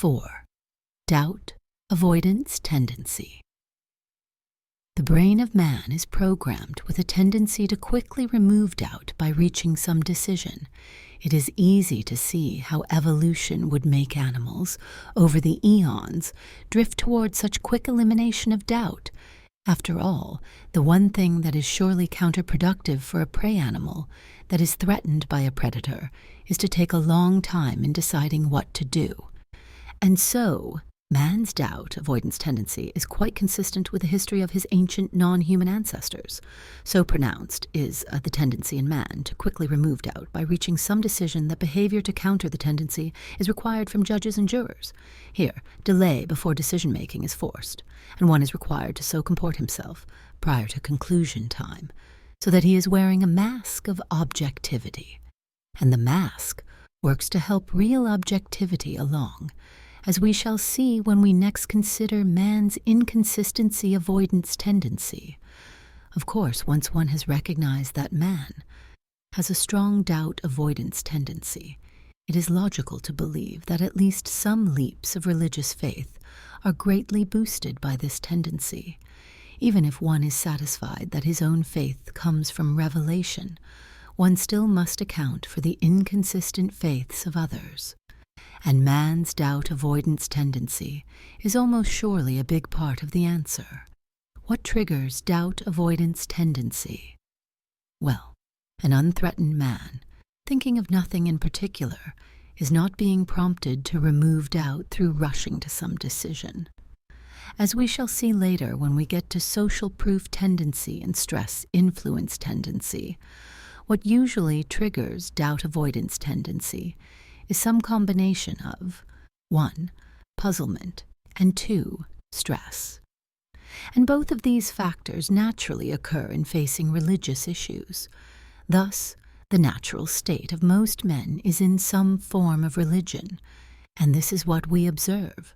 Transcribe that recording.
4. Doubt, avoidance tendency. The brain of man is programmed with a tendency to quickly remove doubt by reaching some decision. It is easy to see how evolution would make animals, over the eons, drift toward such quick elimination of doubt. After all, the one thing that is surely counterproductive for a prey animal that is threatened by a predator is to take a long time in deciding what to do. And so, man's doubt avoidance tendency is quite consistent with the history of his ancient non-human ancestors. So pronounced is the tendency in man to quickly remove doubt by reaching some decision that behavior to counter the tendency is required from judges and jurors. Here, delay before decision-making is forced, and one is required to so comport himself prior to conclusion time, so that he is wearing a mask of objectivity. And the mask works to help real objectivity along, as we shall see when we next consider man's inconsistency avoidance tendency. Of course, once one has recognized that man has a strong doubt avoidance tendency, it is logical to believe that at least some leaps of religious faith are greatly boosted by this tendency. Even if one is satisfied that his own faith comes from revelation, one still must account for the inconsistent faiths of others. And man's doubt avoidance tendency is almost surely a big part of the answer. What triggers doubt avoidance tendency? Well, an unthreatened man, thinking of nothing in particular, is not being prompted to remove doubt through rushing to some decision. As we shall see later when we get to social proof tendency and stress influence tendency, what usually triggers doubt avoidance tendency is some combination of 1. Puzzlement, and 2. Stress. And both of these factors naturally occur in facing religious issues. Thus, the natural state of most men is in some form of religion, and this is what we observe.